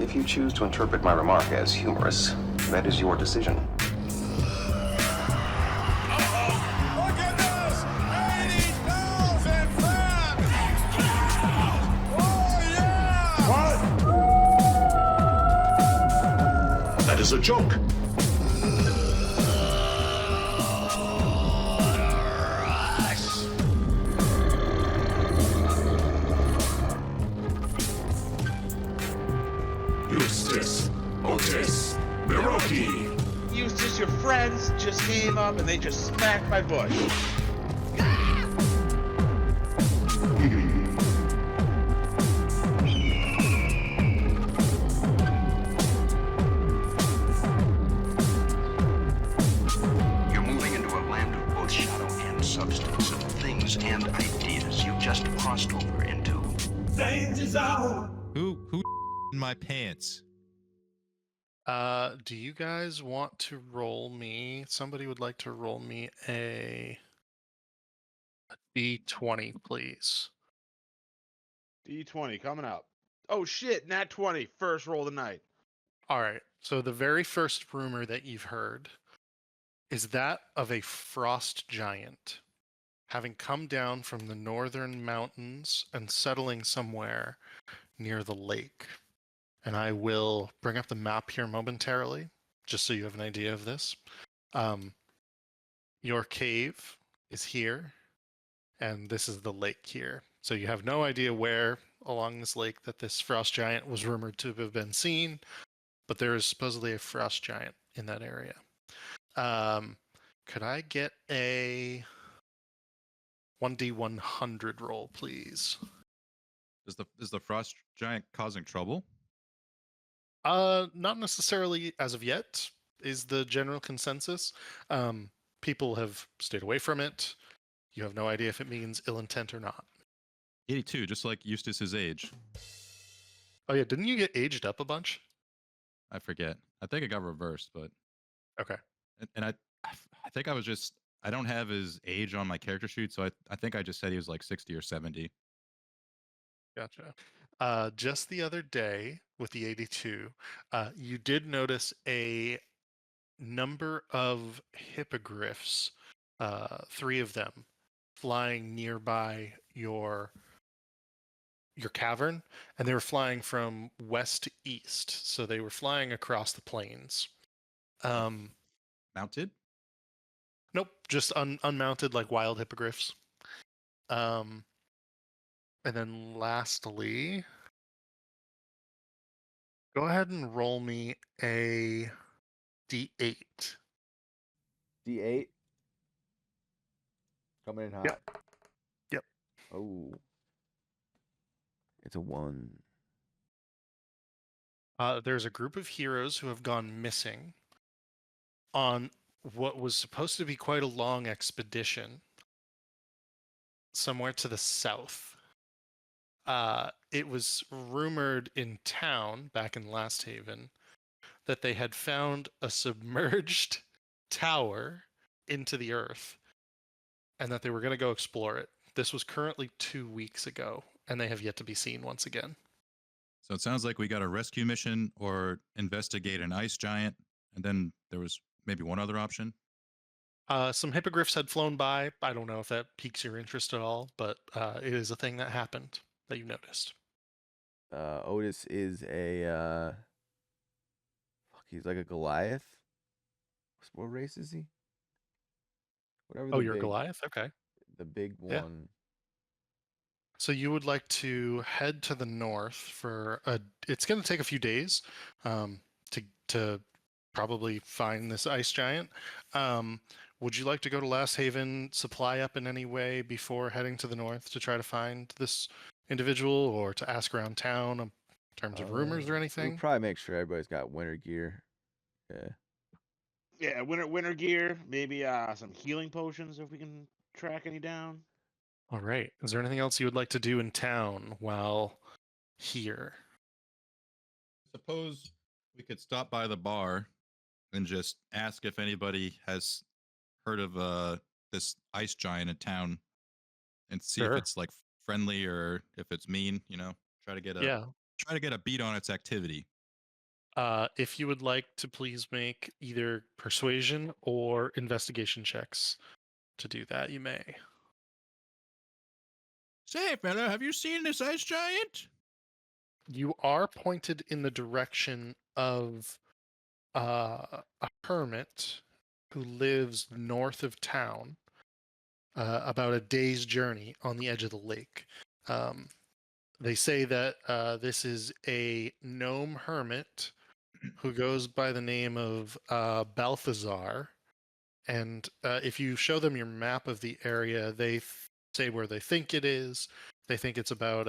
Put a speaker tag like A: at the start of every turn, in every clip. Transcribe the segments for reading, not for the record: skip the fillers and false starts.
A: If you choose to interpret my remark as humorous, that is your decision.
B: Look at this! 80,000 fans! Oh, yeah!
C: What? That is a joke. Eustace, Otis, Miroki.
D: Eustace, your friends just came up and they just smacked my bush.
E: You're moving into a land of both shadow and substance, of things and ideas. You just crossed over into.
C: Danger zone.
F: Who in my pants?
G: Do you guys want to roll me? Somebody would like to roll me a D20, please.
D: D20 coming up. Oh shit, nat 20, first roll of the night.
G: All right. So the very first rumor that you've heard is that of a frost giant having come down from the northern mountains and settling somewhere near the lake. And I will bring up the map here momentarily, just so you have an idea of this. Your cave is here, and this is the lake here. So you have no idea where along this lake that this frost giant was rumored to have been seen, but there is supposedly a frost giant in that area. Could I get a 1d100 roll, please?
F: Is the frost giant causing trouble?
G: Not necessarily as of yet, is the general consensus. People have stayed away from it. You have no idea if it means ill intent or not.
F: 82, just like Eustace's age.
G: Oh yeah, didn't you get aged up a bunch?
F: I forget. I think it got reversed, but
G: Okay.
F: and I think I was just I don't have his age on my character sheet, so I think I just said he was like 60 or 70.
G: Gotcha. Just the other day with the 82, you did notice a number of hippogriffs, 3 of them, flying nearby your cavern, and they were flying from west to east, so they were flying across the plains.
F: Mounted?
G: Nope, just unmounted like wild hippogriffs. And then lastly, go ahead and roll me a D8.
H: D8. Coming in hot.
G: Yep.
H: Oh. It's a 1.
G: There's a group of heroes who have gone missing on what was supposed to be quite a long expedition somewhere to the south. It was rumored in town back in Last Haven that they had found a submerged tower into the earth and that they were going to go explore it. This was currently 2 weeks ago, and they have yet to be seen once again.
F: So it sounds like we got a rescue mission or investigate an ice giant, and then there was maybe one other option.
G: Some hippogriffs had flown by. I don't know if that piques your interest at all, but it is a thing that happened that you noticed.
H: Otis is a he's like a Goliath. What race is he? Whatever.
G: Oh, you're Goliath? Okay.
H: The big
G: Yeah.
H: one.
G: So you would like to head to the north for it's going to take a few days to probably find this ice giant. Would you like to go to Last Haven, supply up in any way before heading to the north to try to find this individual, or to ask around town in terms of rumors or
H: We'll
G: anything?
H: probably make sure everybody's got winter gear. Yeah.
D: Yeah, winter gear, maybe some healing potions if we can track any down.
G: All right. Is there anything else you would like to do in town while here?
F: Suppose we could stop by the bar and just ask if anybody has heard of this ice giant in town, and see
G: Sure.
F: if it's like friendly or if it's mean. Try to get a
G: Yeah.
F: try to get a beat on its activity.
G: If you would like to please make either persuasion or investigation checks to do that, you may.
F: Say, fella, have you seen this ice giant?
G: You are pointed in the direction of a hermit who lives north of town, about a day's journey on the edge of the lake. They say that this is a gnome hermit who goes by the name of Balthazar. And if you show them your map of the area, they say where they think it is. They think it's about,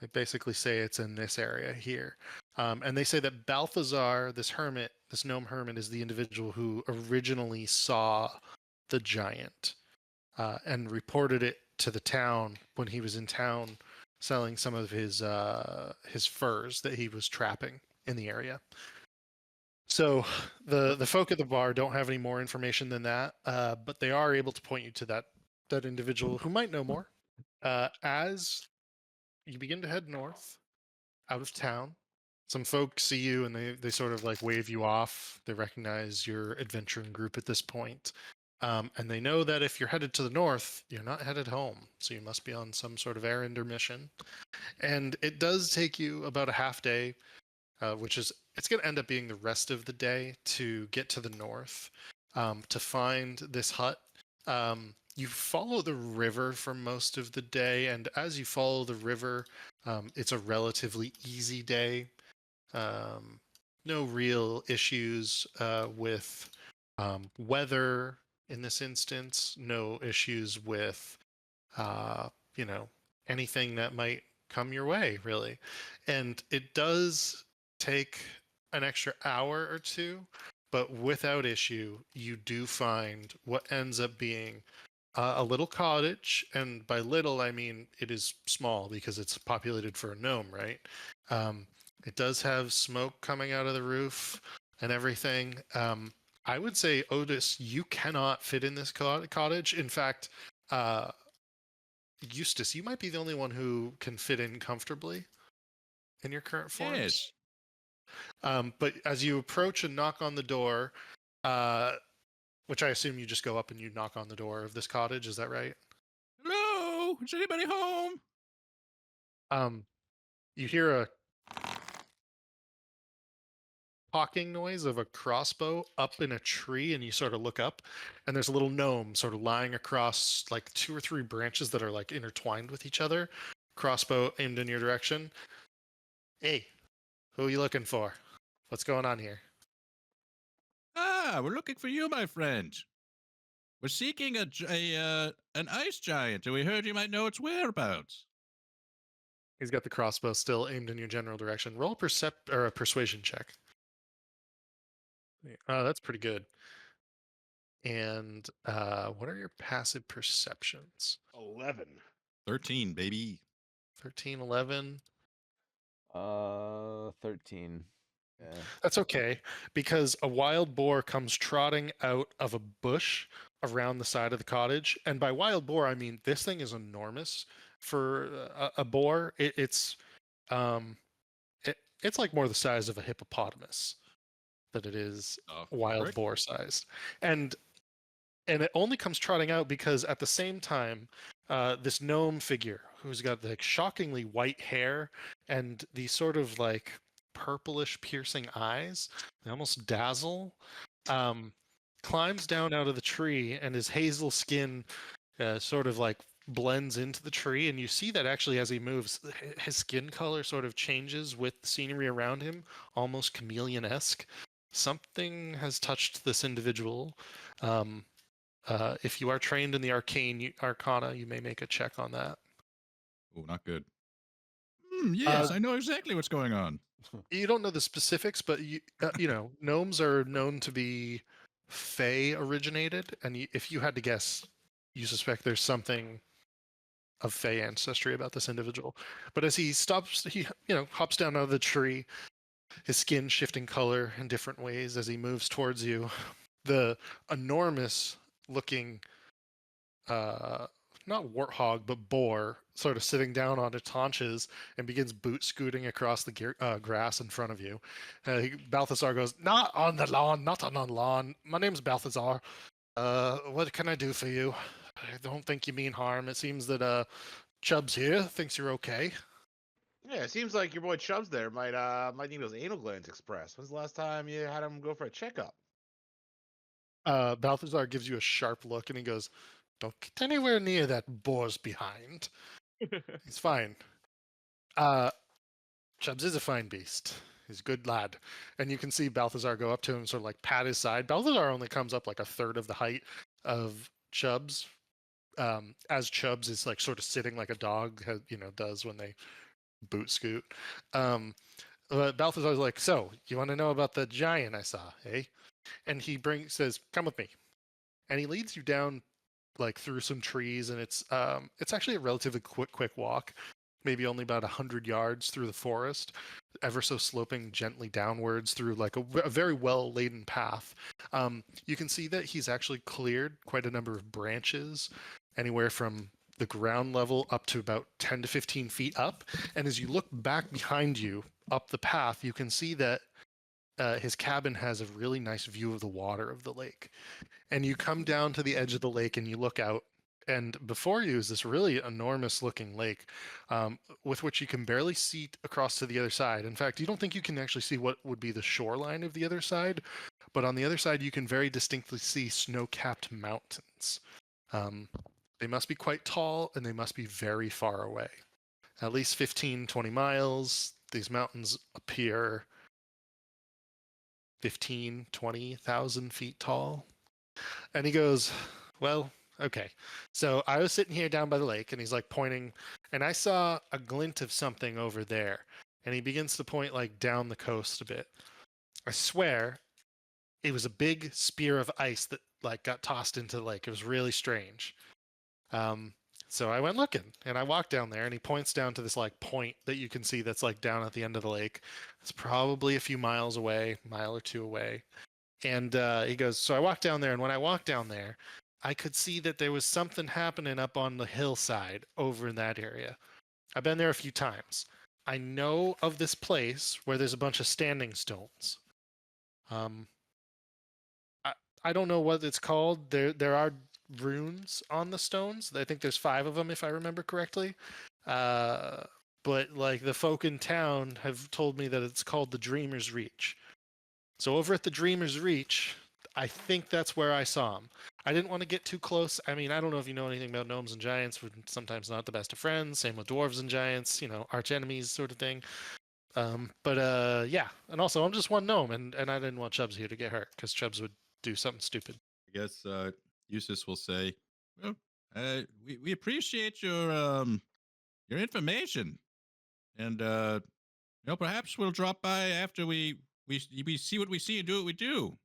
G: they basically say it's in this area here. And they say that Balthazar, this hermit, this gnome hermit, is the individual who originally saw the giant and reported it to the town when he was in town selling some of his furs that he was trapping in the area. So the folk at the bar don't have any more information than that, but they are able to point you to that individual who might know more. As you begin to head north, out of town, some folks see you and they sort of like wave you off. They recognize your adventuring group at this point. And they know that if you're headed to the north, you're not headed home. So you must be on some sort of errand or mission. And it does take you about a half day, which is, it's going to end up being the rest of the day to get to the north, to find this hut. You follow the river for most of the day. And as you follow the river, it's a relatively easy day. No real issues with weather. In this instance, no issues with, anything that might come your way, really. And it does take an extra hour or two, but without issue, you do find what ends up being a little cottage. And by little, I mean it is small because it's populated for a gnome, right? It does have smoke coming out of the roof and everything. I would say, Otis, you cannot fit in this cottage. In fact, Eustace, you might be the only one who can fit in comfortably in your current forms.
F: Yes.
G: But as you approach and knock on the door, which I assume you just go up and you knock on the door of this cottage, is that right?
F: Hello? Is anybody home?
G: You hear a hawking noise of a crossbow up in a tree, and you sort of look up, and there's a little gnome sort of lying across like 2 or 3 branches that are like intertwined with each other. Crossbow aimed in your direction. Hey, who are you looking for? What's going on here?
F: Ah, we're looking for you, my friend. We're seeking an ice giant, and we heard you might know its whereabouts.
G: He's got the crossbow still aimed in your general direction. Roll a persuasion check. That's pretty good. And what are your passive perceptions?
D: 11.
F: 13, baby.
G: 13, 11.
H: 13. Yeah.
G: That's okay, because a wild boar comes trotting out of a bush around the side of the cottage. And by wild boar, I mean this thing is enormous for a boar. It's like more the size of a hippopotamus than it is wild boar sized. And it only comes trotting out because at the same time, this gnome figure who's got like shockingly white hair and these sort of like purplish piercing eyes, they almost dazzle, climbs down out of the tree, and his hazel skin sort of like blends into the tree, and you see that actually as he moves, his skin color sort of changes with the scenery around him, almost chameleon-esque. Something has touched this individual. If you are trained in the arcana, you may make a check on that.
F: Oh, not good. Yes, I know exactly what's going on.
G: You don't know the specifics, but gnomes are known to be Fey originated, and if you had to guess, you suspect there's something of Fey ancestry about this individual. But as he stops, he hops down out of the tree, his skin shifting color in different ways as he moves towards you. The enormous looking not warthog, but boar, sort of sitting down on its haunches and begins boot scooting across the grass in front of you. Balthazar goes, "Not on the lawn, not on the lawn. My name's Balthazar. What can I do for you? I don't think you mean harm. It seems that Chubbs here thinks you're okay."
D: Yeah, it seems like your boy Chubbs there might need those anal glands expressed. When's the last time you had him go for a checkup?
G: Balthazar gives you a sharp look and he goes, "Don't get anywhere near that boar's behind. He's fine. Chubbs is a fine beast. He's a good lad." And you can see Balthazar go up to him and sort of like pat his side. Balthazar only comes up like a third of the height of Chubbs. As Chubbs is like sort of sitting like a dog, does when they boot scoot. But Balthazar's like, "So, you want to know about the giant I saw, eh?" And he says, "Come with me." And he leads you down like through some trees, and it's actually a relatively quick walk, maybe only about 100 yards through the forest, ever so sloping gently downwards through like a very well laden path. You can see that he's actually cleared quite a number of branches, anywhere from the ground level up to about 10 to 15 feet up. And as you look back behind you up the path, you can see that his cabin has a really nice view of the water of the lake. And you come down to the edge of the lake and you look out, and before you is this really enormous looking lake, with which you can barely see across to the other side. In fact, you don't think you can actually see what would be the shoreline of the other side, but on the other side you can very distinctly see snow-capped mountains. They must be quite tall and they must be very far away. At least 15, 20 miles. These mountains appear 15, 20,000 feet tall. And he goes, "Well, okay. So I was sitting here down by the lake," and he's like pointing, "and I saw a glint of something over there." And he begins to point like down the coast a bit. I swear it was a big spear of ice that like got tossed into the lake. It was really strange. So I went looking and I walked down there, and he points down to this like point that you can see that's like down at the end of the lake. It's probably a few miles away, mile or two away. And he goes, "So I walked down there, and when I walked down there, I could see that there was something happening up on the hillside over in that area. I've been there a few times. I know of this place where there's a bunch of standing stones. I don't know what it's called. There are runes on the stones. I think there's 5 of them, if I remember correctly. But like the folk in town have told me that it's called the Dreamer's Reach. So over at the Dreamer's Reach, I think that's where I saw him. I didn't want to get too close. I mean, I don't know if you know anything about gnomes and giants. We're sometimes not the best of friends. Same with dwarves and giants, arch enemies sort of thing. Yeah. And also, I'm just one gnome, and I didn't want Chubbs here to get hurt, because Chubbs would do something stupid."
F: I guess Eustace will say, "Well, we appreciate your information, and perhaps we'll drop by after we see what we see and do what we do,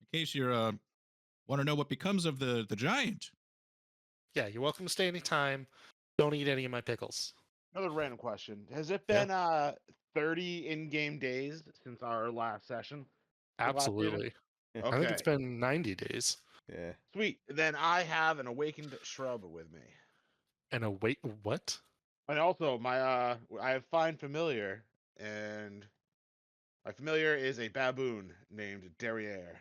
F: in case you want to know what becomes of the giant."
G: "Yeah, you're welcome to stay anytime. Don't eat any of my pickles."
D: Another random question. Has it been 30 in-game days since our last session?
G: Absolutely.
D: Okay.
G: I think it's been 90 days.
H: Yeah.
D: Sweet. Then I have an awakened shrub with me.
G: And what?
D: And also I have find familiar, and my familiar is a baboon named Derriere.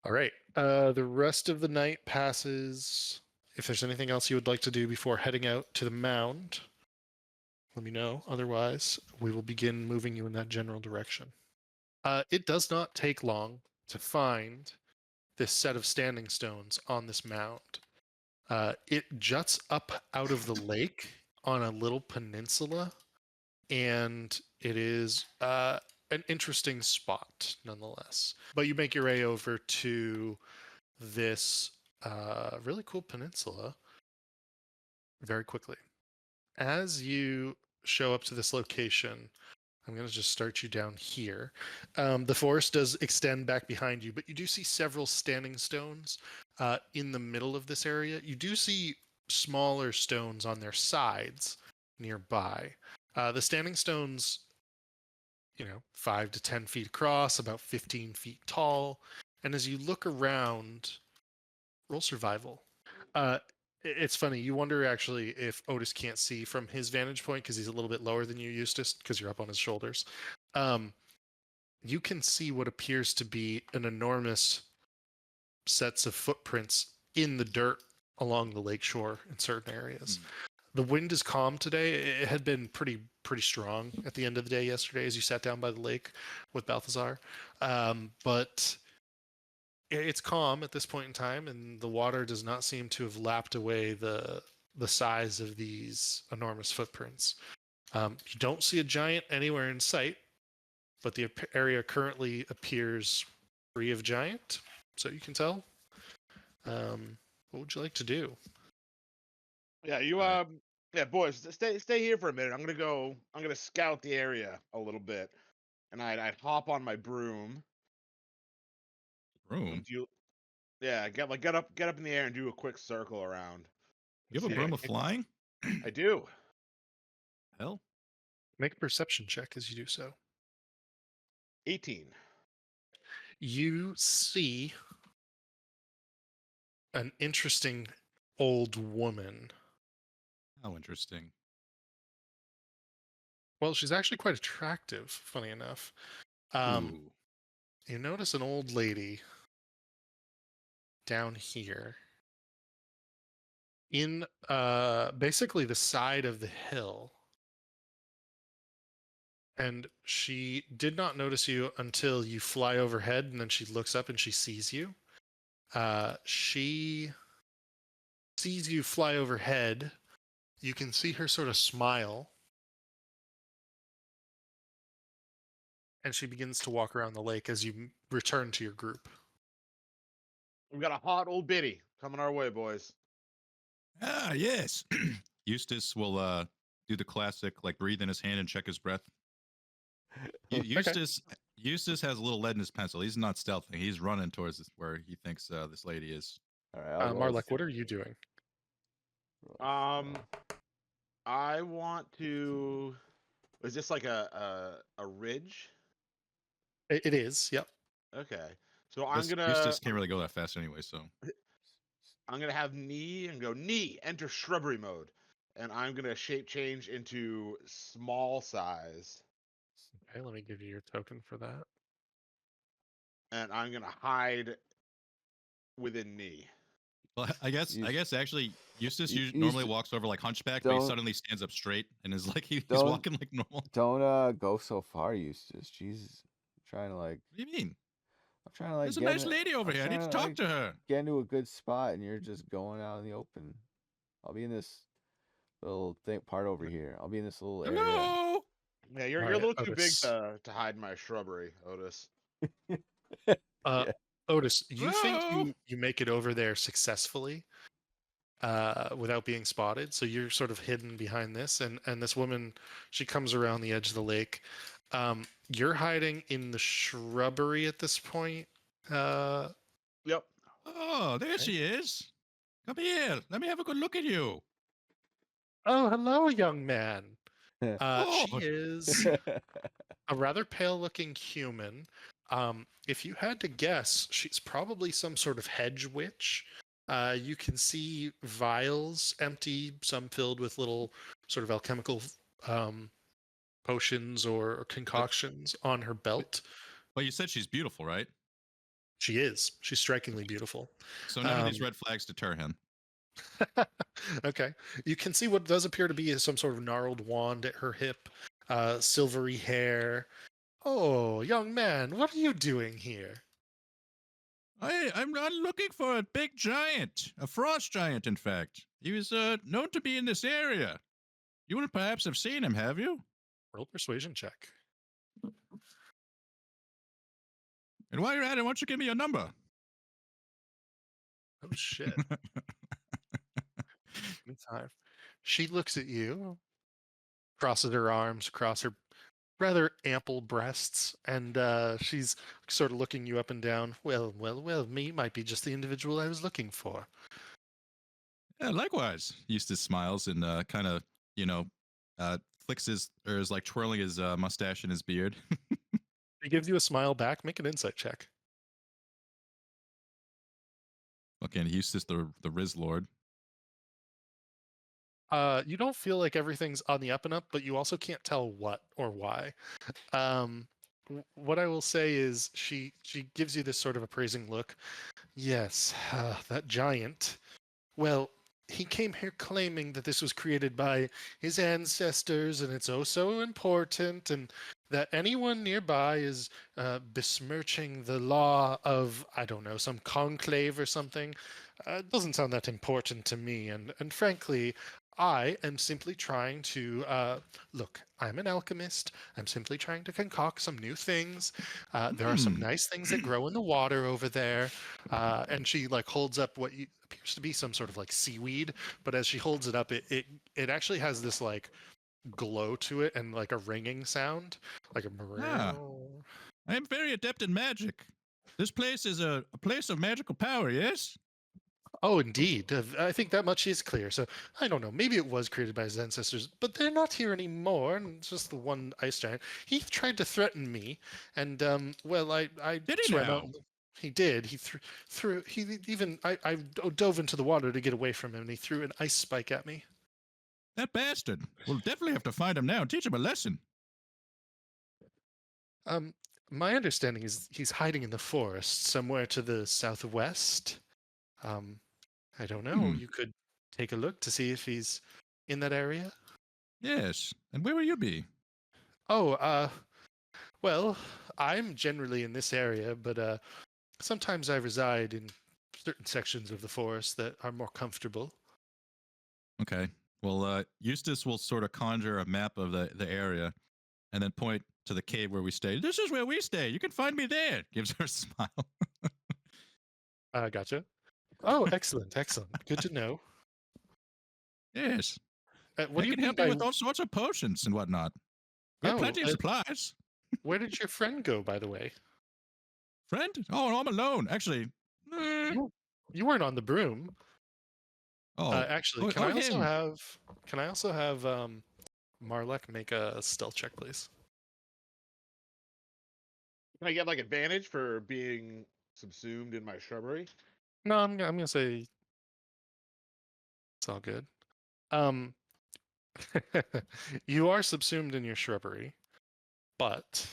G: All right. The rest of the night passes. If there's anything else you would like to do before heading out to the mound, let me know. Otherwise, we will begin moving you in that general direction. It does not take long to find this set of standing stones on this mound. It juts up out of the lake on a little peninsula, and it is an interesting spot nonetheless. But you make your way over to this really cool peninsula very quickly. As you show up to this location, I'm going to just start you down here. The forest does extend back behind you, but you do see several standing stones in the middle of this area. You do see smaller stones on their sides nearby. The standing stones, 5 to 10 feet across, about 15 feet tall. And as you look around, roll survival. It's funny. You wonder actually if Otis can't see from his vantage point because he's a little bit lower than you, Eustace, because you're up on his shoulders. You can see what appears to be an enormous sets of footprints in the dirt along the lakeshore in certain areas. The wind is calm today. It had been pretty strong at the end of the day yesterday as you sat down by the lake with Balthazar. But it's calm at this point in time, and the water does not seem to have lapped away the size of these enormous footprints. You don't see a giant anywhere in sight, but the area currently appears free of giant, so you can tell. What would you like to do?
D: Yeah, yeah, boys, stay here for a minute. I'm gonna scout the area a little bit, and I'd hop on my broom.
F: Broom?
D: Yeah, get up in the air and do a quick circle around.
F: You have a broom of flying?
D: I do.
F: Hell.
G: Make a perception check as you do so.
D: 18.
G: You see an interesting old woman.
F: How interesting.
G: Well, she's actually quite attractive, funny enough.
F: Ooh.
G: You notice an old lady down here in basically the side of the hill. And she did not notice you until you fly overhead, and then she looks up and she sees you. She sees you fly overhead. You can see her sort of smile. And she begins to walk around the lake as you return to your group.
D: We've got a hot old biddy coming our way, boys.
F: Ah, yes. Eustace will do the classic, like breathe in his hand and check his breath. Eustace has a little lead in his pencil. He's not stealthing. He's running towards where he thinks this lady is.
H: All right.
G: Marlek, what are you doing?
D: I want to. Is this like a ridge?
G: It is. Yep.
D: Okay. So I'm gonna.
F: Eustace can't really go that fast anyway, so.
D: I'm gonna have knee and go knee. Enter shrubbery mode, and I'm gonna shape change into small size.
G: Okay, let me give you your token for that.
D: And I'm gonna hide within knee.
F: Well, I guess actually Eustace normally walks over like hunchback, but he suddenly stands up straight and is like he's walking like normal.
H: Don't go so far, Eustace. Jesus, I'm trying to like.
F: What do you mean?
H: I'm trying to like.
F: There's a nice lady over here. I need to talk to her.
H: Get into a good spot, and you're just going out in the open. I'll be in this little part over here. I'll be in this little area.
F: Hello.
D: Yeah, you're a little too big to hide in my shrubbery, Otis.
G: Otis, you think you make it over there successfully without being spotted? So you're sort of hidden behind this, and this woman, she comes around the edge of the lake. You're hiding in the shrubbery at this point.
D: Yep.
F: Oh, there she is. Come here. Let me have a good look at you.
G: Oh, hello, young man. She is a rather pale-looking human. If you had to guess, she's probably some sort of hedge witch. You can see vials empty, some filled with little sort of alchemical potions or concoctions on her belt.
F: Well, you said she's beautiful, right?
G: She is. She's strikingly beautiful.
F: So none of these red flags deter him.
G: Okay. You can see what does appear to be some sort of gnarled wand at her hip, silvery hair. Oh, young man, what are you doing here?
F: I'm looking for a big giant, a frost giant, in fact. He was known to be in this area. You would perhaps have seen him, have you?
G: Roll persuasion check.
F: And while you're at it, why don't you give me your number?
G: Oh, shit. Time. She looks at you, crosses her arms across her rather ample breasts, and she's sort of looking you up and down. Well, me might be just the individual I was looking for.
F: Yeah, likewise. Eustace smiles and kind of, flicks his, or is like twirling his mustache and his beard.
G: He gives you a smile back. Make an insight check.
F: Okay, and Eustace, the Riz Lord.
G: You don't feel like everything's on the up and up, but you also can't tell what or why. What I will say is she gives you this sort of appraising look. Yes, that giant. Well, he came here claiming that this was created by his ancestors and it's oh so important, and that anyone nearby is besmirching the law of, I don't know, some conclave or something. It doesn't sound that important to me, and frankly, I am simply trying to look. I'm an alchemist. I'm simply trying to concoct some new things. There are some nice things that grow in the water over there. And she like holds up what appears to be some sort of like seaweed, but as she holds it up, it actually has this like glow to it and like a ringing sound, like a.
F: Ah. I am very adept in magic. This place is a place of magical power, yes?
G: Oh, indeed. I think that much is clear. So I don't know. Maybe it was created by his ancestors, but they're not here anymore. And it's just the one ice giant. He tried to threaten me, and well, I
F: Did he
G: swam
F: now?
G: out. He did. He threw. He even. I dove into the water to get away from him, and he threw an ice spike at me.
F: That bastard. We'll definitely have to find him now and teach him a lesson.
G: My understanding is he's hiding in the forest somewhere to the southwest. I don't know.
F: Hmm.
G: You could take a look to see if he's in that area.
F: Yes. And where will you be?
G: Oh, well, I'm generally in this area, but sometimes I reside in certain sections of the forest that are more comfortable.
F: Okay. Well, Eustace will sort of conjure a map of the area and then point to the cave where we stay. This is where we stay. You can find me there. Gives her a smile.
G: Gotcha. Oh, excellent, excellent. Good to know.
F: Yes.
G: What
F: I
G: do you
F: can
G: mean
F: help
G: by
F: you with all sorts of potions and whatnot. We have
G: Oh,
F: plenty of supplies.
G: where did your friend go, by the way?
F: Friend? Oh, I'm alone. Actually.
G: You weren't on the broom.
F: Oh,
G: Actually, can I also have Marlek make a stealth check, please?
D: Can I get like advantage for being subsumed in my shrubbery?
G: No, I'm gonna say it's all good. You are subsumed in your shrubbery, but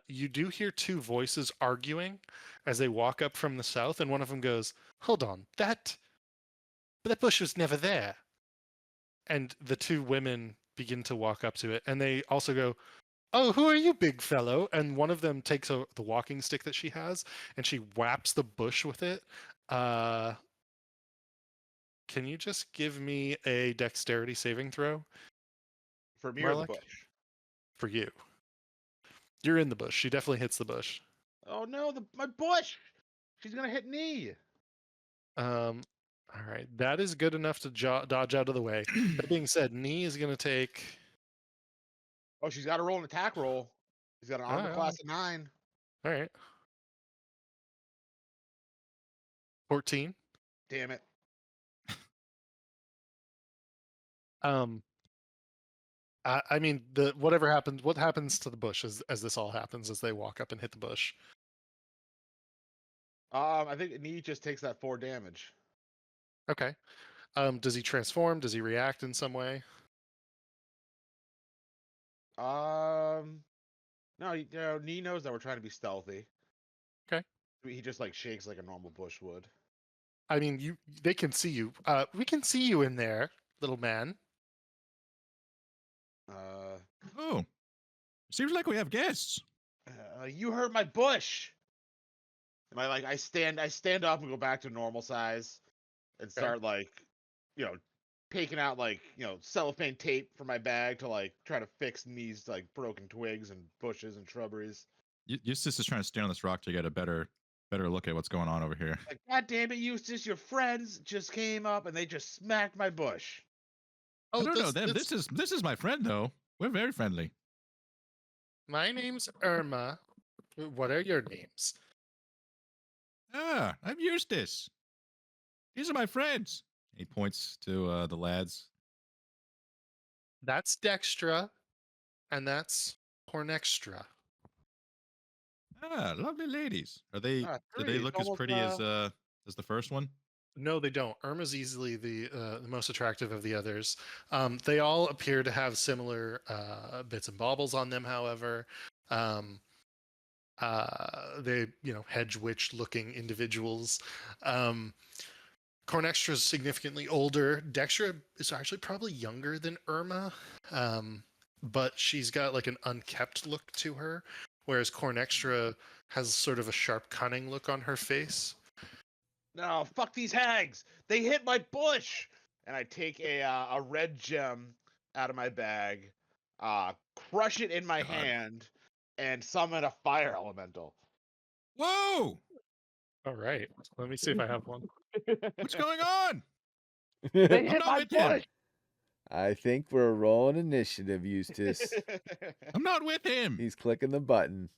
G: you do hear two voices arguing as they walk up from the south, and one of them goes, "Hold on, that bush was never there." And the two women begin to walk up to it, and they also go, "Oh, who are you, big fellow?" And one of them takes the walking stick that she has, and she whaps the bush with it. Can you just give me a dexterity saving throw?
D: For me or the
G: Marlek?
D: bush?
G: For you. You're in the bush. She definitely hits the bush.
D: Oh no, my bush! She's gonna hit me.
G: All right, that is good enough to dodge out of the way. That being said, Nee is going to take.
D: Oh, she's got to roll an attack roll. She's got an armor class of 9.
G: All right. 14.
D: Damn it.
G: I mean, whatever happens. What happens to the bush as this all happens as they walk up and hit the bush?
D: I think Nee just takes that 4 damage.
G: Okay. Does he transform? Does he react in some way?
D: No, Nee knows that we're trying to be stealthy.
G: Okay.
D: He just like shakes like a normal bush would.
G: I mean, they can see you. We can see you in there, little man.
F: Oh. Seems like we have guests.
D: You hurt my bush. And I stand up and go back to normal size and start taking out cellophane tape from my bag to try to fix these broken twigs and bushes and shrubberies.
F: Eustace is trying to stand on this rock to get a better look at what's going on over here.
D: Like, God damn it, Eustace, your friends just came up and they just smacked my bush.
F: I don't know them. This is my friend though. We're very friendly.
G: My name's Irma. What are your names?
F: Ah, I'm Eustace. These are my friends. He points to the lads.
G: That's Dextra, and that's Pornextra.
F: Ah, lovely ladies. Are they? Do they
D: It's
F: look as
D: almost,
F: pretty as the first one?
G: No, they don't. Irma's easily the most attractive of the others. They all appear to have similar bits and baubles on them. However, they hedge witch looking individuals. Cornextra is significantly older. Dextra is actually probably younger than Irma, but she's got like an unkept look to her, whereas Cornextra has sort of a sharp, cunning look on her face.
D: No, fuck these hags! They hit my bush! And I take a red gem out of my bag, crush it in my
F: God.
D: hand, and summon a fire elemental.
F: Whoa!
G: All right, let me see if I have one.
F: What's going on?
D: They
F: I'm
D: hit
F: not
D: my
F: with him.
D: bush!
H: I think we're rolling initiative, Eustace.
F: I'm not with him.
H: He's clicking the button.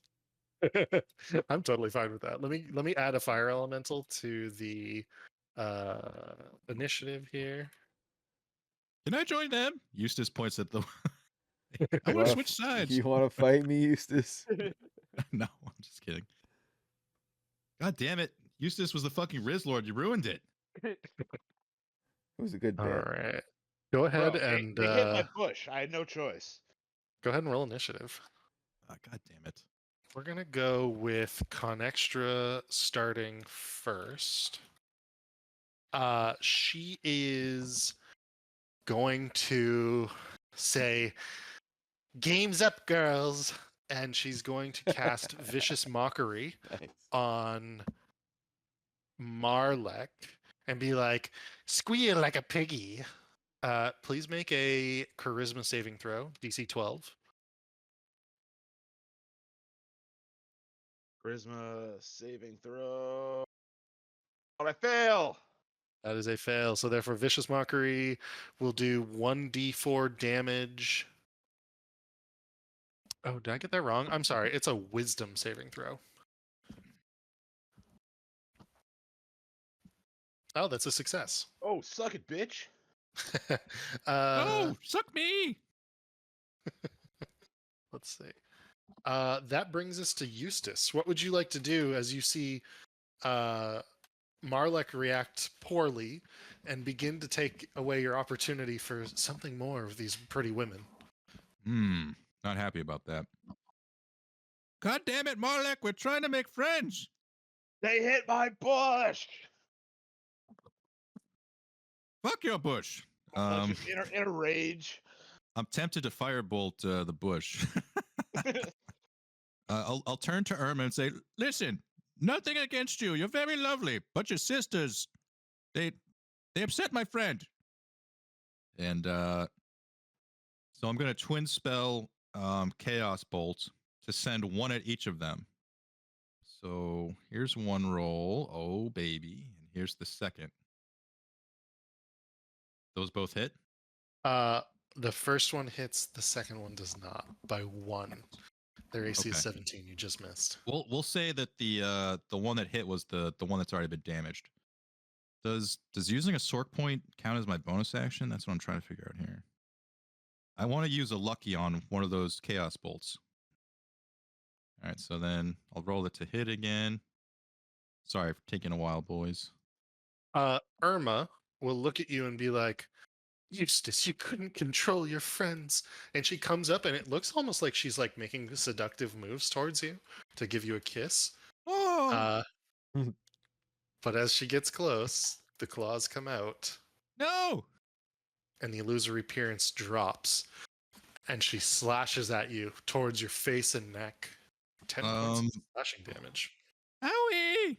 G: I'm totally fine with that. Let me add a fire elemental to the initiative here.
F: Can I join them? Eustace points at the. I
H: You
F: want to
H: wanna
F: switch sides.
H: You want to fight me, Eustace?
F: No, I'm just kidding. God damn it. Eustace was the fucking Riz Lord. You ruined it.
H: It was a good
G: All
H: bit.
G: right, go ahead
D: Bro,
G: and
D: they hit my bush. I had no choice.
G: go ahead and roll initiative.
F: God damn it.
G: We're gonna go with Conextra starting first. She is going to say, "Game's up, girls," and she's going to cast Vicious Mockery
H: Nice.
G: on Marlek and be like, "Squeal like a piggy." Please make a Charisma saving throw, DC 12.
D: Charisma saving throw. Oh, I fail!
G: That is a fail. So therefore, Vicious Mockery will do 1d4 damage. Oh, did I get that wrong? I'm sorry. It's a Wisdom saving throw. Oh, that's a success.
D: Oh, suck it, bitch!
F: Oh, suck me.
G: Let's see. That brings us to Eustace. What would you like to do as you see Marlek react poorly and begin to take away your opportunity for something more of these pretty women?
F: Not happy about that. God damn it, Marlek. We're trying to make friends.
D: They hit my bush!
F: Fuck your bush.
D: Just in a rage.
F: I'm tempted to firebolt the bush. I'll turn to Irma and say, "Listen, nothing against you. You're very lovely, but your sisters, they upset my friend." And so I'm gonna twin spell Chaos Bolt to send one at each of them. So here's one roll. Oh baby, and here's the second. Those both hit.
G: The first one hits, the second one does not by 1. Their AC is
F: Okay.
G: 17. You just missed.
F: We'll say that the one that hit was the one that's already been damaged. Does using a Sork point count as my bonus action? That's what I'm trying to figure out here. I want to use a lucky on one of those chaos bolts. All right, so then I'll roll it to hit again. Sorry for taking a while, boys.
G: Irma will look at you and be like, "Eustace, you couldn't control your friends." And she comes up and it looks almost like she's like making seductive moves towards you to give you a kiss.
F: Oh
G: But as she gets close, the claws come out
F: no!
G: and the illusory appearance drops. And she slashes at you towards your face and neck. 10 points of slashing damage.
F: Owie!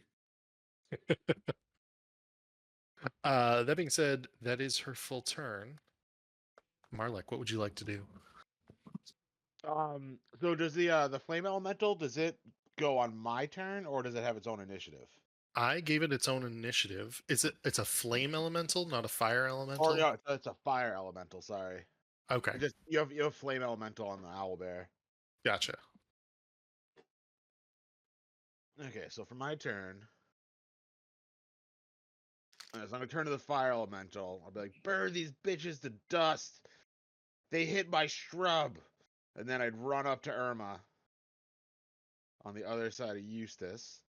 G: That being said, that is her full turn. Marlek, what would you like to do?
D: So does the flame elemental, does it go on my turn or does it have its own initiative?
G: I gave it its own initiative. It's a flame elemental, not a fire elemental?
D: Or no, it's a fire elemental. Sorry.
G: Okay,
D: Just you have flame elemental on the owlbear.
G: gotcha.
D: Okay, so for my turn, so I'm gonna turn to the fire elemental. I'll be like, "Burn these bitches to dust! They hit my shrub!" And then I'd run up to Irma on the other side of Eustace.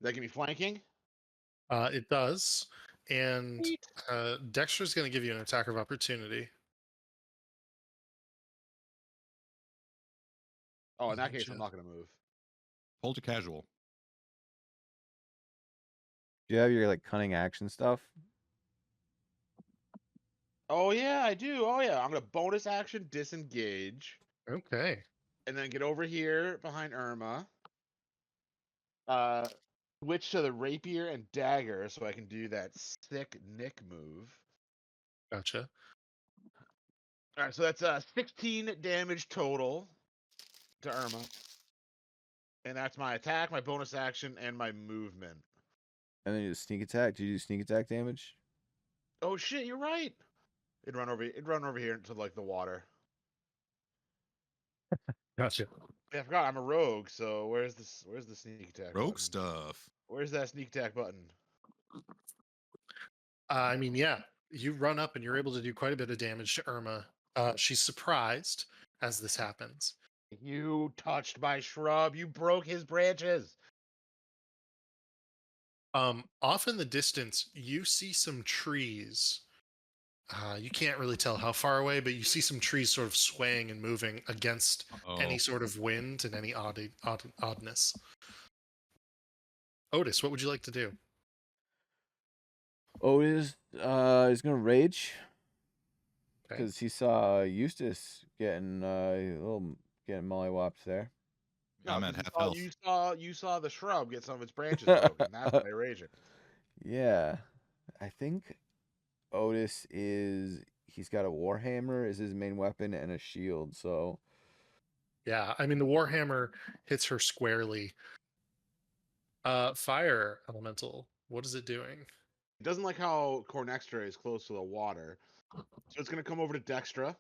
D: That can be flanking.
G: It does. And
D: Sweet.
G: Dexter's going to give you an attack of opportunity.
D: Oh, in that case,
G: Gotcha.
D: I'm not gonna move.
F: Hold to casual.
H: Do you have your like cunning action stuff?
D: Oh yeah, I do. Oh yeah, I'm gonna bonus action disengage,
G: Okay.
D: and then get over here behind Irma. Switch to the rapier and dagger so I can do that sick Nick move.
G: Gotcha.
D: All right, so that's 16 damage total to Irma, and that's my attack, my bonus action, and my movement.
H: And then you sneak attack. Do you do sneak attack damage?
D: Oh shit, you're right. It'd run over here into like the water.
G: Gotcha.
D: Yeah, I forgot I'm a rogue, so where's the sneak attack
F: Rogue
D: button?
F: stuff.
D: Where's that sneak attack button?
G: I mean, yeah, you run up and you're able to do quite a bit of damage to Irma. She's surprised as this happens.
D: You touched my shrub. You broke his branches.
G: Off in the distance, you see some trees. You can't really tell how far away, but you see some trees sort of swaying and moving against any
F: Oh,
G: sort of wind and any oddness. Otis, what would you like to do?
H: Otis is gonna rage
G: Okay.
H: because he saw Eustace getting getting mollywopped there.
F: I'm
D: No,
F: at
D: 'cause
F: half health.
D: you saw the shrub get some of its branches broken. That's why raging.
H: Yeah, I think Otis he's got a warhammer as his main weapon and a shield. So
G: Yeah, I mean the warhammer hits her squarely. Fire elemental, what is it doing?
D: It doesn't like how Cornextra is close to the water, so it's gonna come over to Dextra,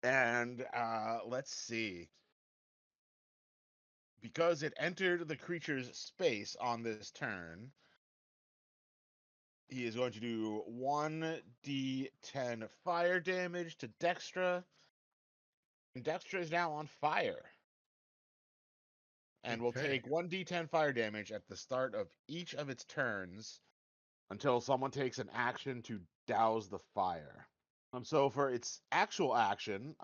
D: and let's see. Because it entered the creature's space on this turn, he is going to do 1d10 fire damage to Dextra. And Dextra is now on fire. And will
G: Okay.
D: take 1d10 fire damage at the start of each of its turns until someone takes an action to douse the fire. So for its actual action,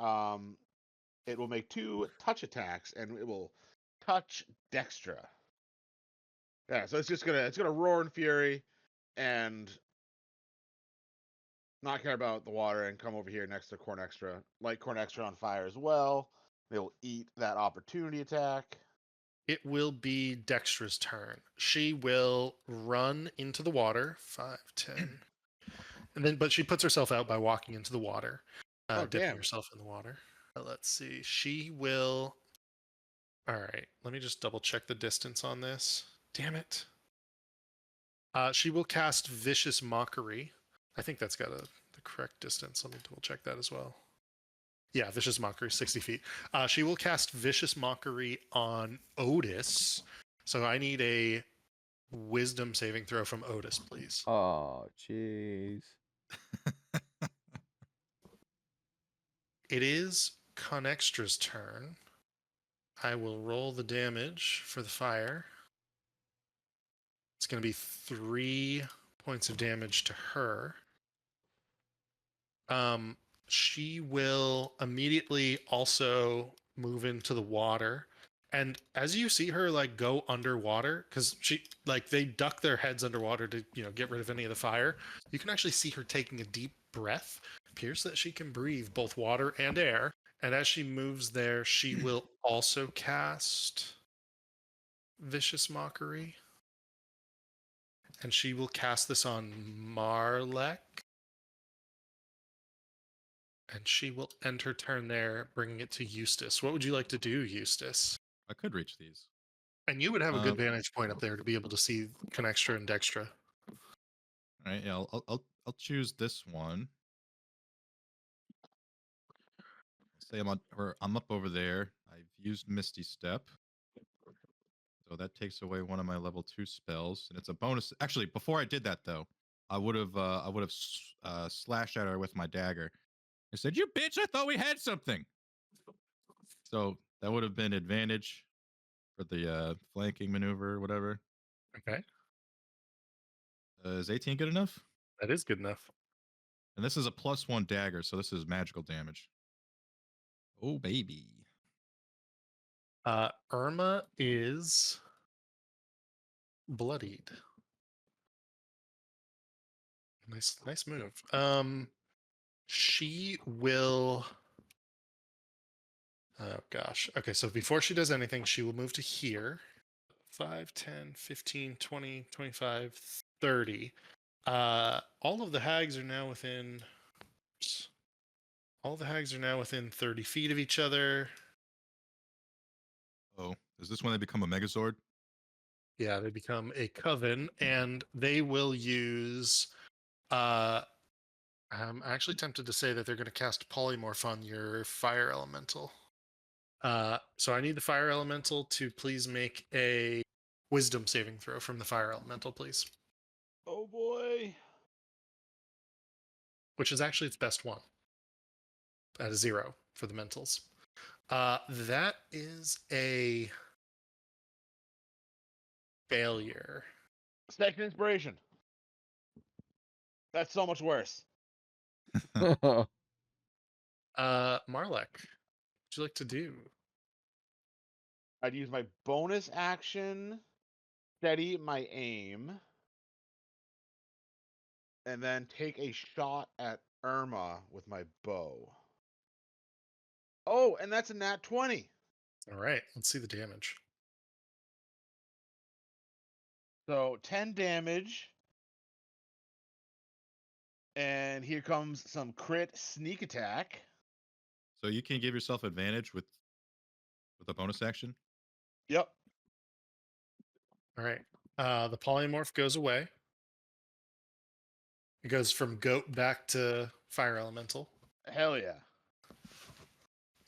D: it will make 2 touch attacks and it will touch Dextra. Yeah, so it's gonna roar in fury and not care about the water and come over here next to Cornextra. Light Cornextra on fire as well. They will eat that opportunity attack.
G: It will be Dextra's turn. She will run into the water, 5, 10. And then, but she puts herself out by walking into the water,
D: Oh,
G: dipping
D: damn.
G: herself in the water. Let's see. She will. All right. Let me just double check the distance on this. Damn it. She will cast Vicious Mockery. I think that's got the correct distance. Let me double check that as well. Yeah, Vicious Mockery, 60 feet. She will cast Vicious Mockery on Otis. So I need a Wisdom saving throw from Otis, please.
H: oh jeez.
G: It is Conextra's turn. I will roll the damage for the fire. It's going to be 3 points of damage to her. She will immediately also move into the water. And as you see her like go underwater, because she like they duck their heads underwater to get rid of any of the fire, you can actually see her taking a deep breath. It appears that she can breathe both water and air. And as she moves there, she will also cast Vicious Mockery. And she will cast this on Marlek. And she will end her turn there, bringing it to Eustace. What would you like to do, Eustace?
F: I could reach these.
G: And you would have a good vantage point up there to be able to see Conextra and Dextra.
F: All right, yeah, I'll choose this one. Say I'm up over there. I've used Misty Step, so that takes away one of my level 2 spells, and it's a bonus. Actually, before I did that though, I would have slashed at her with my dagger. I said, "You bitch! I thought we had something." So that would have been advantage for the flanking maneuver or whatever.
G: Okay.
F: Is 18 good enough?
G: That is good enough.
F: And this is a +1 dagger, so this is magical damage. Oh, baby.
G: Irma is bloodied. Nice move. She will. Oh gosh. Okay, so before she does anything, she will move to here. 5, 10, 15, 20, 25, 30. All of the hags are now within. All the hags are now within 30 feet of each other.
F: Oh, is this when they become a Megazord?
G: Yeah, they become a coven, and they will use. I'm actually tempted to say that they're going to cast Polymorph on your fire elemental. So I need the fire elemental to please make a wisdom saving throw from the fire elemental, please.
D: Oh boy.
G: Which is actually its best one. At a 0 for the mentals. That is a failure.
D: Second inspiration. That's so much worse.
G: Marlek, what would you like to do?
D: I'd use my bonus action, steady my aim, and then take a shot at Irma with my bow. Oh, and that's a nat 20.
G: All right, let's see the damage.
D: So 10 damage. And here comes some crit sneak attack.
F: So you can give yourself advantage with a bonus action?
D: Yep.
G: All right. The polymorph goes away. It goes from goat back to fire elemental.
D: Hell yeah.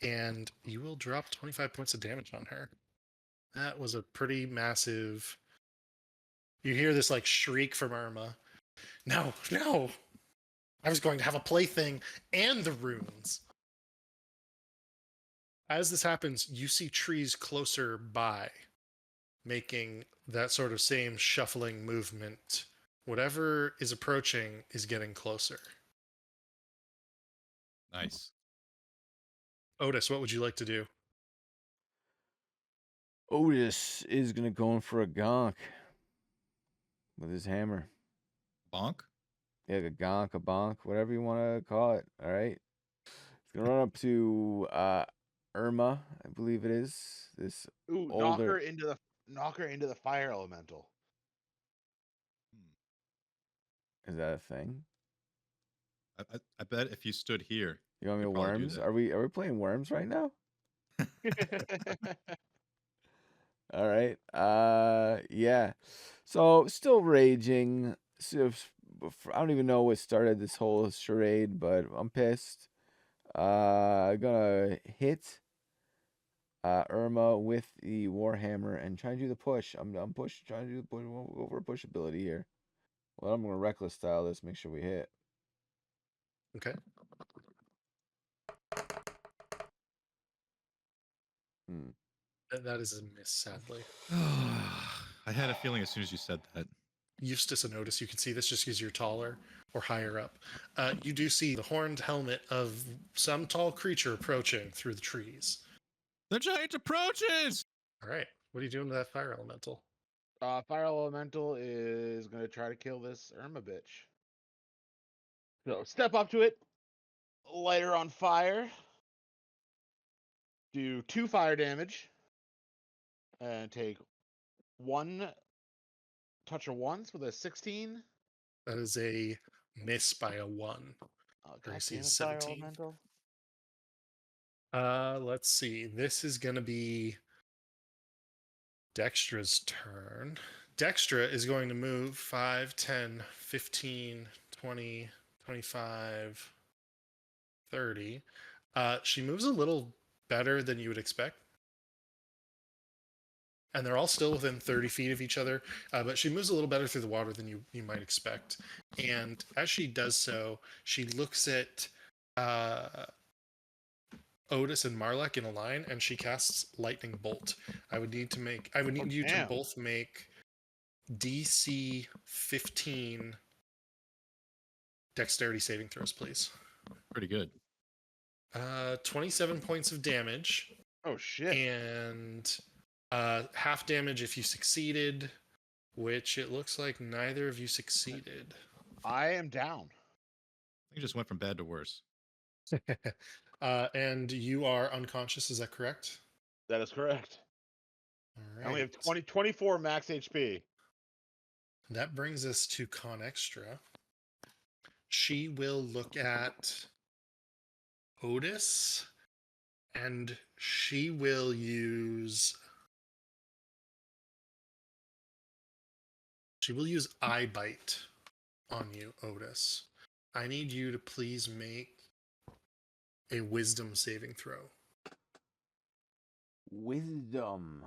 G: And you will drop 25 points of damage on her. That was a pretty massive. You hear this like shriek from Irma. No, no. I was going to have a plaything and the runes. As this happens, you see trees closer by, making that sort of same shuffling movement. Whatever is approaching is getting closer.
F: Nice.
G: Otis, what would you like to do?
H: Otis is gonna go in for a gonk with his hammer.
F: Bonk?
H: Yeah, a gonk, a bonk, whatever you want to call it. All right. He's gonna run up to Irma, I believe it is. This
D: Ooh,
H: older.
D: knock her into the fire elemental.
H: Is that a thing?
F: I bet if you stood here.
H: You want me to
F: You'd probably do
H: worms?
F: that.
H: Are we playing worms right now? All right. Yeah. So still raging. So I don't even know what started this whole charade, but I'm pissed. Gonna hit Irma with the Warhammer and try and do the push. I'm trying to do the push. We'll go for a push ability here. Well, I'm gonna reckless style this. Make sure we hit.
G: Okay. That is a miss, sadly.
F: I had a feeling as soon as you said that.
G: Eustace and Otis, you can see this just because you're taller or higher up. You do see the horned helmet of some tall creature approaching through the trees.
F: The giant approaches!
G: All right. What are you doing to that fire elemental?
D: Fire elemental is going to try to kill this Irma bitch. So step up to it, light her on fire, do 2 fire damage, and take 1 touch her once with a 16.
G: That is a miss by a 1.
D: God
G: AC
D: damn
G: is
D: it, fire
G: 17.
D: elemental.
G: Let's see. This is going to be Dextra's turn. Dextra is going to move 5, 10, 15, 20, 25, 30. She moves a little better than you would expect. And they're all still within 30 feet of each other, but she moves a little better through the water than you might expect. And as she does so, she looks at Otis and Marlek in a line, and she casts Lightning Bolt. I would need you to
D: damn.
G: both make DC 15 dexterity saving throws, please.
F: Pretty good.
G: 27 points of damage,
D: Oh shit.
G: and half damage if you succeeded, which it looks like neither of you succeeded.
D: I am down.
F: I think it just went from bad to worse.
G: And you are unconscious, is that correct?
D: That is correct.
G: All
D: I
G: right.
D: only have 24 max HP.
G: That brings us to Con Extra. She will look at Otis, and she will use Eye Bite on you, Otis. I need you to please make a Wisdom saving throw.
H: Wisdom.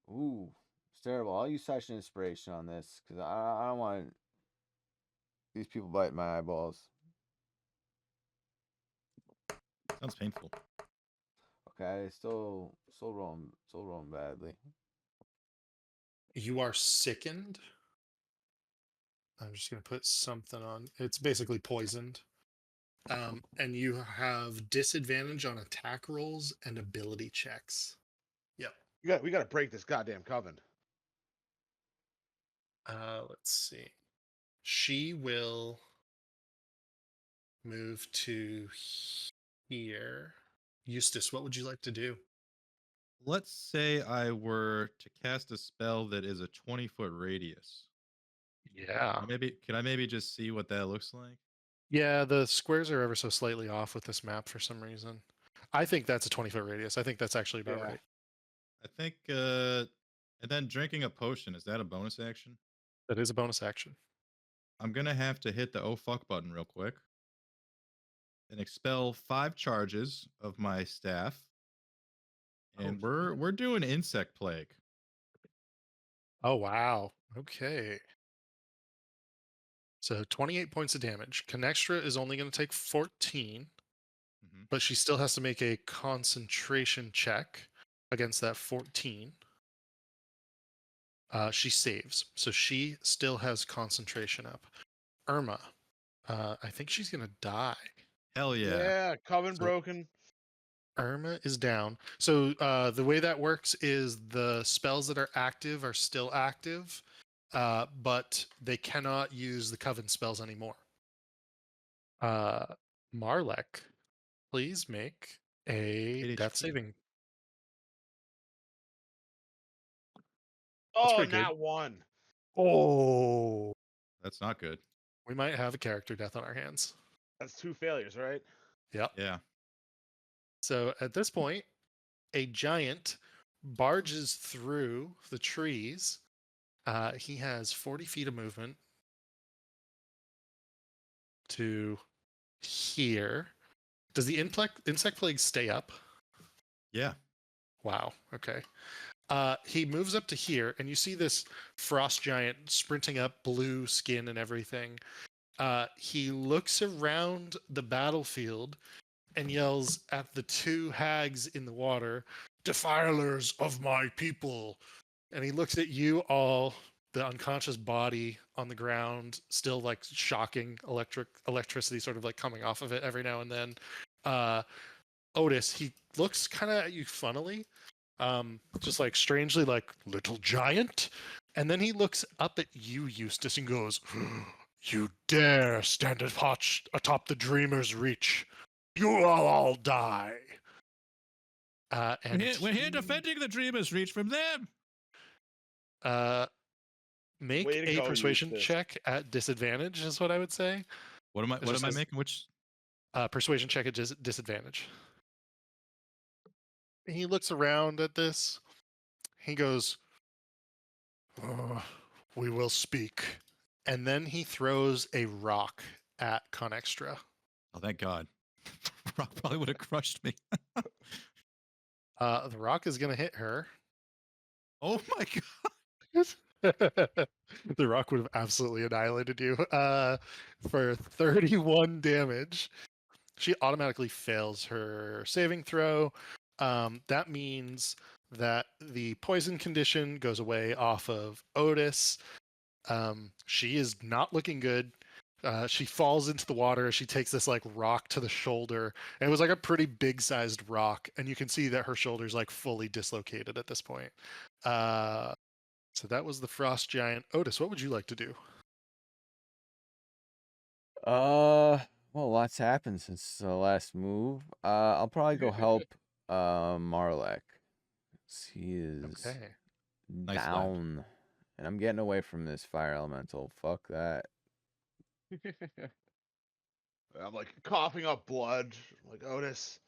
H: Ooh, it's terrible. I'll use Session Inspiration on this because I don't want these people biting my eyeballs.
F: Sounds painful.
H: Okay, still rolling badly.
G: You are sickened. I'm just going to put something on. It's basically poisoned. And you have disadvantage on attack rolls and ability checks.
D: We got to break this goddamn coven.
G: Let's see. She will move to here. Eustace, what would you like to do?
F: Let's say I were to cast a spell that is a 20-foot radius.
G: Yeah.
F: Can I maybe just see what that looks like?
G: Yeah, the squares are ever so slightly off with this map for some reason. I think that's a 20-foot radius. I think that's actually about
D: Yeah.
G: right.
F: I think, and then drinking a potion, is that a bonus action?
G: That is a bonus action.
F: I'm going to have to hit the oh fuck button real quick and expel 5 charges of my staff. And we're doing insect plague.
G: Oh, wow. Okay. So 28 points of damage. Conextra is only going to take 14, but she still has to make a concentration check against that 14. She saves, so she still has concentration up. Irma, I think she's going to die.
F: Hell yeah.
D: Yeah, coven
G: So-
D: broken.
G: Irma is down. So the way that works is the spells that are active are still active, but they cannot use the coven spells anymore. Marlek, please make a
F: 8
G: death
F: HP.
G: saving.
D: Oh,
G: pretty good.
D: not one.
G: Oh,
F: That's not good.
G: we might have a character death on our hands.
D: That's 2 failures, right?
G: Yep.
F: Yeah.
G: So at this point, a giant barges through the trees. He has 40 feet of movement to here. Does the insect plague stay up?
F: Yeah.
G: Wow. Okay. He moves up to here, and you see this frost giant sprinting up, blue skin and everything. He looks around the battlefield and yells at the 2 hags in the water, "Defilers of my people!" And he looks at you all, the unconscious body on the ground, still like shocking electricity sort of like coming off of it every now and then. Otis, he looks kind of at you funnily, just like strangely like, "Little giant?" And then he looks up at you, Eustace, and goes, "You dare stand atop the Dreamer's Reach. You will all die." And
F: We're here defending the Dreamer's Reach from them.
G: Make
D: Way to
G: a
D: go,
G: persuasion
D: Eustace.
G: check at disadvantage is what I would say.
F: What am I
G: just says-
F: making? Which
G: Persuasion check at disadvantage. He looks around at this. He goes, "We will speak." And then he throws a rock at Conextra.
F: Oh, thank God. Rock probably would have crushed me.
G: The rock is going to hit her.
F: Oh my God.
G: The rock would have absolutely annihilated you for 31 damage. She automatically fails her saving throw. That means that the poison condition goes away off of Otis. She is not looking good. She falls into the water. She takes this like rock to the shoulder. And it was like a pretty big sized rock. And you can see that her shoulder's like fully dislocated at this point. So that was the frost giant. Otis, what would you like to do?
H: Well, lots happened since the last move. I'll probably go help Marlek. He is
G: Okay.
F: Nice lad.
H: down. And I'm getting away from this fire elemental. Fuck that.
D: I'm like coughing up blood. I'm like, Otis,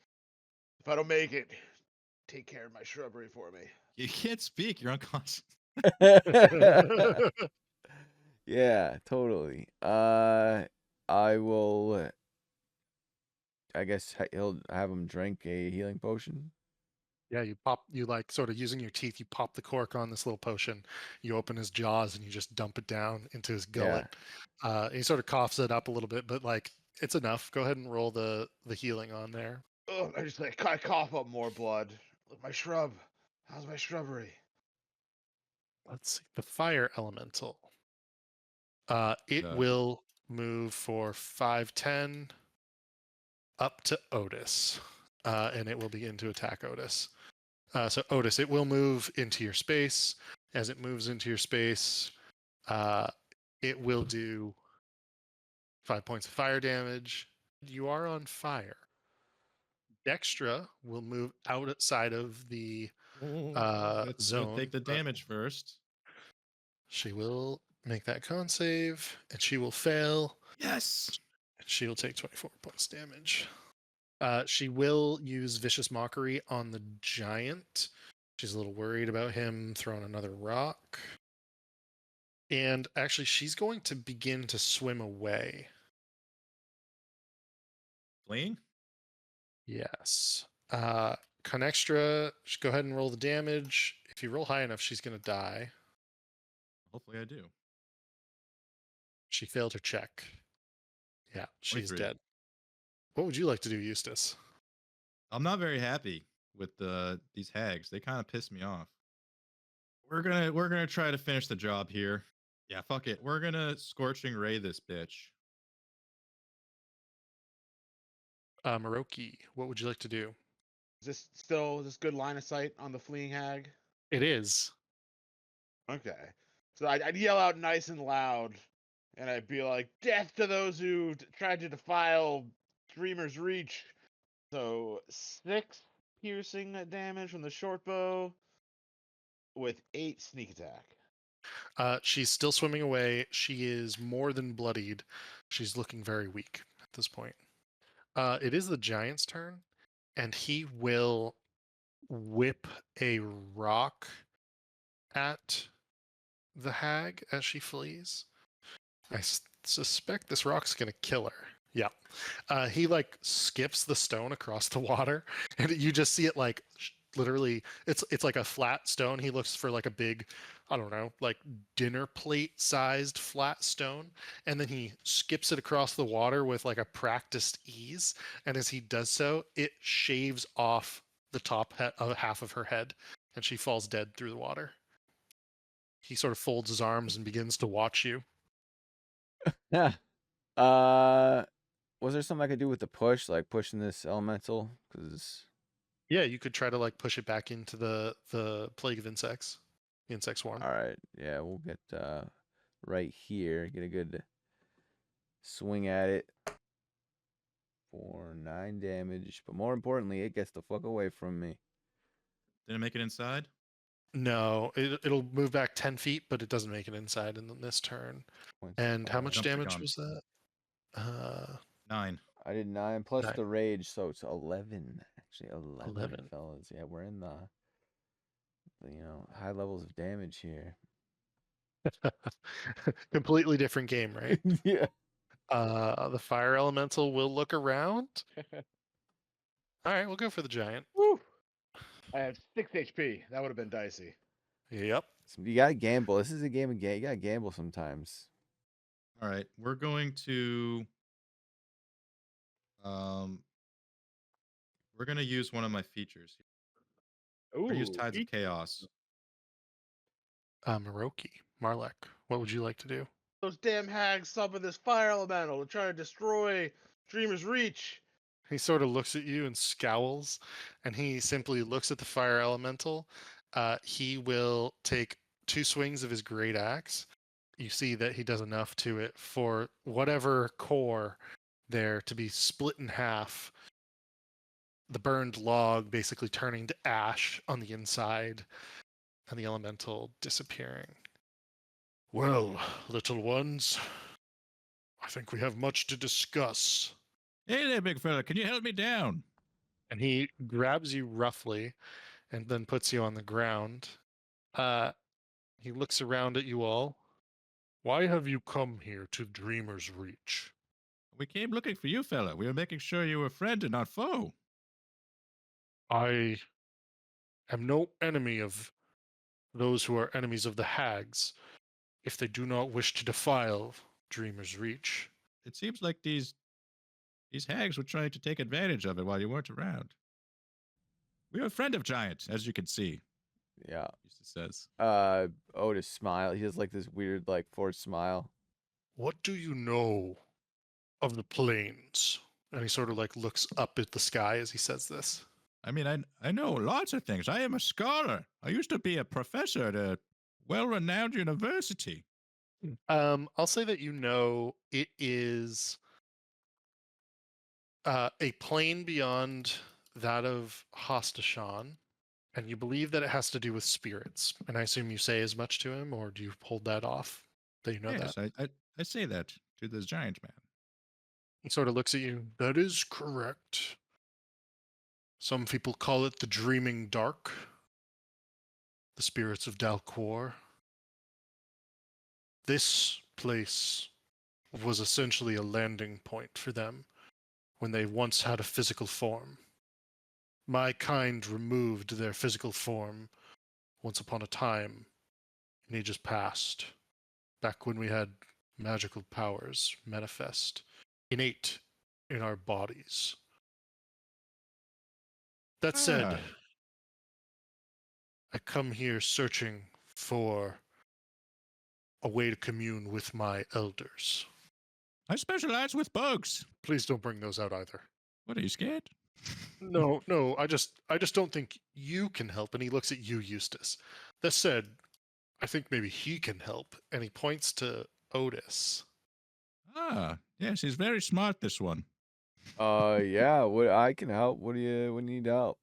D: if I don't make it, take care of my shrubbery for me.
F: You can't speak. You're unconscious.
H: Yeah, totally. I will. I guess he'll have him drink a healing potion.
G: Yeah, you like sort of using your teeth, you pop the cork on this little potion, you open his jaws and you just dump it down into his gullet. He sort of coughs it up a little bit, but like it's enough. Go ahead and roll the healing on there.
D: Oh, I just like I cough up more blood. Look, my shrub. How's my shrubbery?
G: Let's see. The fire elemental. It
F: Uh,
G: will move for 5-10 up to Otis. And it will begin to attack Otis. So Otis, it will move into your space. As it moves into your space, it will do 5 points of fire damage. You are on fire. Dextra will move outside of the
F: Let's
G: zone.
F: take the damage first.
G: She will make that con save, and she will fail.
F: Yes.
G: And she will take 24 points damage. She will use Vicious Mockery on the giant. She's a little worried about him throwing another rock. And actually, she's going to begin to swim away.
F: Fleeing?
G: Yes. Conextra, go ahead and roll the damage. If you roll high enough, she's going to die.
F: Hopefully I do.
G: She failed her check. Yeah, she's
F: 23.
G: dead. What would you like to do, Eustace?
F: I'm not very happy with these hags. They kind of piss me off. We're gonna try to finish the job here. Yeah, fuck it. We're gonna scorching ray this bitch.
G: Maroki, what would you like to do?
D: Is this good line of sight on the fleeing hag?
G: It is.
D: Okay. So I'd yell out nice and loud, and I'd be like, "Death to those who tried to defile Dreamer's Reach." So 6 piercing damage from the short bow with 8 sneak attack.
G: She's still swimming away. She is more than bloodied. She's looking very weak at this point. It is the giant's turn, and he will whip a rock at the hag as she flees. I suspect this rock's gonna kill her. Yeah. He like skips the stone across the water, and you just see it like literally. It's like a flat stone. He looks for like a big, I don't know, like dinner plate sized flat stone, and then he skips it across the water with like a practiced ease. And as he does so, it shaves off the top half of her head, and she falls dead through the water. He sort of folds his arms and begins to watch you.
H: Yeah. Was there something I could do with the push, like pushing this elemental? Because
G: Yeah, you could try to like push it back into the plague of insects, the insect swarm.
H: all right, yeah, we'll get right here, get a good swing at it for 9 damage. But more importantly, it gets the fuck away from me.
F: Didn't make it inside.
G: No, it'll move back 10 feet, but it doesn't make it inside in this turn.
H: Points.
G: And how much
F: Jump the
G: damage
F: gun.
G: was that?
F: 9.
H: I did 9 plus
G: 9.
H: the rage, so it's 11. Actually, 11,
G: 11.
H: fellas. Yeah, we're in the high levels of damage here.
G: Completely different game, right?
H: Yeah.
G: The fire elemental will look around. All right, we'll go for the giant.
D: Woo! I had 6 HP. That would have been dicey.
G: Yep.
H: You gotta gamble. This is a game of game. You gotta gamble sometimes.
F: All right, we're going to we're gonna use one of my features. Or use
D: Ooh,
F: Tides of Chaos.
G: Maroki, Marlek, what would you like to do?
D: those damn hags summon this fire elemental to try to destroy Dreamer's Reach.
G: He sort of looks at you and scowls, and he simply looks at the fire elemental. He will take 2 swings of his great axe. You see that he does enough to it for whatever core there to be split in half. The burned log basically turning to ash on the inside, and the elemental disappearing. Well, little ones, I think we have much to discuss.
F: Hey there, big fella. Can you help me down?
G: And he grabs you roughly and then puts you on the ground. He looks around at you all. Why have you come here to Dreamer's Reach?
F: We came looking for you, fella. We were making sure you were friend and not foe.
G: I am no enemy of those who are enemies of the hags, if they do not wish to defile Dreamer's Reach.
F: It seems like these hags were trying to take advantage of it while you weren't around. We are a friend of Giant, as you can see.
H: Yeah.
F: Eustace says.
H: Otis smile. He has like this weird, like forced smile.
G: What do you know of the plains? And he sort of like looks up at the sky as he says this.
F: I mean, I know lots of things. I am a scholar. I used to be a professor at a well-renowned university.
G: I'll say that you know it is a plain beyond that of Hostashan, and you believe that it has to do with spirits. And I assume you say as much to him, or do you hold that off that you know
F: Yes,
G: that?
F: I say that to this giant man.
G: He sort of looks at you. That is correct. Some people call it the Dreaming Dark, the spirits of Dalquor. This place was essentially a landing point for them when they once had a physical form. My kind removed their physical form once upon a time in ages past, back when we had magical powers manifest, innate in our bodies. That said,
F: Ah.
G: I come here searching for a way to commune with my elders.
F: I specialize with bugs.
G: Please don't bring those out either.
F: What, are you scared?
G: No, I just don't think you can help. And he looks at you, Eustace. That said, I think maybe he can help. And he points to Otis.
F: Ah, yes, he's very smart, this one.
H: Yeah. What I can help. What do you need help?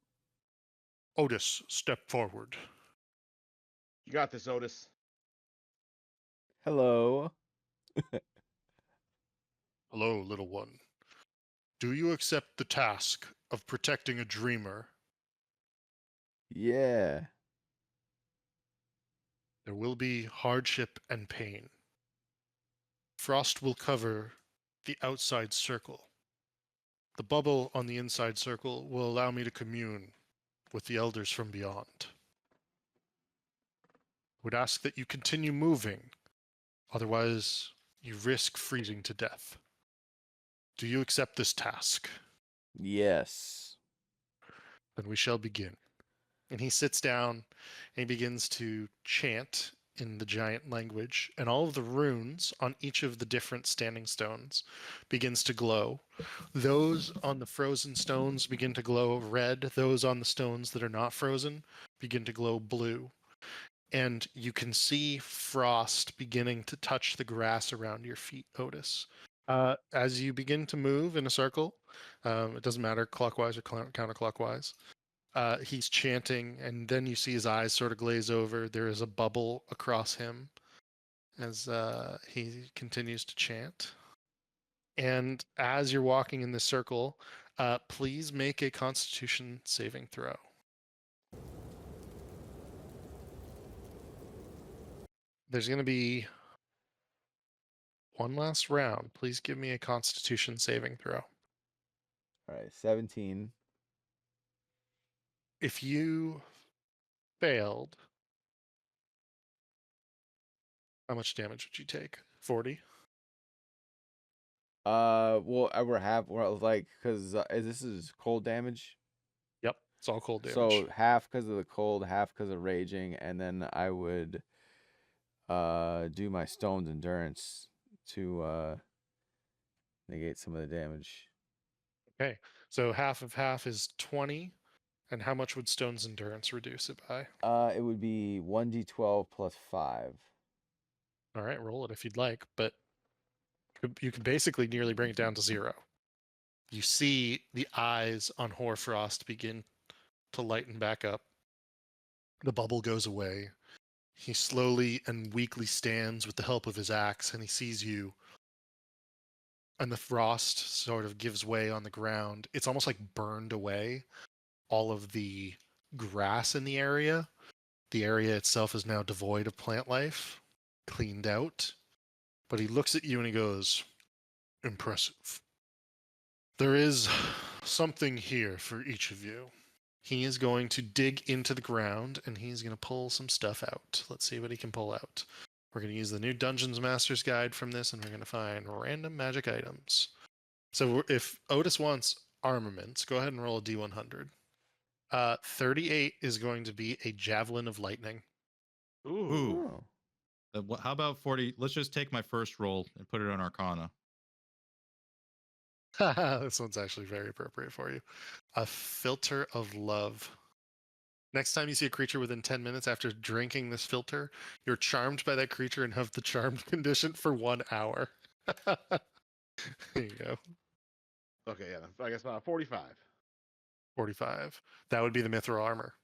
G: Otis, step forward.
D: You got this, Otis.
H: Hello.
G: Hello, little one. Do you accept the task of protecting a dreamer?
H: Yeah.
G: There will be hardship and pain. Frost will cover the outside circle. The bubble on the inside circle will allow me to commune with the elders from beyond. Would ask that you continue moving, otherwise you risk freezing to death. Do you accept this task?
H: Yes.
G: Then we shall begin. And he sits down and he begins to chant in the giant language, and all of the runes on each of the different standing stones begins to glow. Those on the frozen stones begin to glow red. Those on the stones that are not frozen begin to glow blue. And you can see frost beginning to touch the grass around your feet, Otis. As you begin to move in a circle, it doesn't matter clockwise or counterclockwise, he's chanting, and then you see his eyes sort of glaze over. There is a bubble across him as he continues to chant. And as you're walking in this circle, please make a Constitution saving throw. There's going to be one last round. Please give me a Constitution saving throw.
H: All right. 17.
G: If you failed, how much damage would you take? 40?
H: Well, we're like, because this is cold damage.
G: Yep. It's all cold damage.
H: So half because of the cold, half because of raging, and then I would do my stone's endurance to negate some of the damage.
G: Okay, so half of half is 20. And how much would Stone's Endurance reduce it by?
H: It would be 1d12 plus 5.
G: All right, roll it if you'd like, but you can basically nearly bring it down to 0. You see the eyes on Hoarfrost begin to lighten back up. The bubble goes away. He slowly and weakly stands with the help of his axe, and he sees you. And the frost sort of gives way on the ground. It's almost like burned away. All of the grass in the area itself is now devoid of plant life, cleaned out. But he looks at you and he goes, "Impressive. There is something here for each of you." He is going to dig into the ground and he's going to pull some stuff out. Let's see what he can pull out. We're going to use the new Dungeons Master's Guide from this, and we're going to find random magic items. So if Otis wants armaments, go ahead and roll a D100. 38 is going to be a Javelin of Lightning.
F: Ooh.
H: Oh.
F: How about 40? Let's just take my first roll and put it on Arcana.
G: This one's actually very appropriate for you. A Filter of Love. Next time you see a creature within 10 minutes after drinking this filter, you're charmed by that creature and have the charmed condition for 1 hour. There you go.
D: Okay, yeah, I guess 45.
G: 45. That would be the Mithril Armor.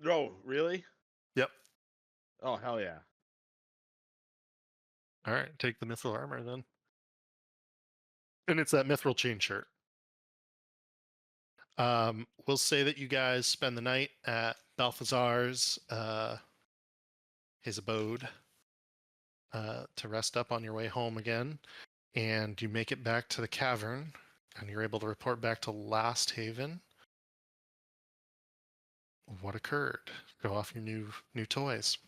D: No, really?
G: Yep.
D: Oh, hell yeah.
G: All right, take the Mithril Armor then. And it's that Mithril chain shirt. We'll say that you guys spend the night at Balthazar's, his abode, to rest up on your way home again. And you make it back to the cavern, and you're able to report back to Last Haven. What occurred? Go off your new toys.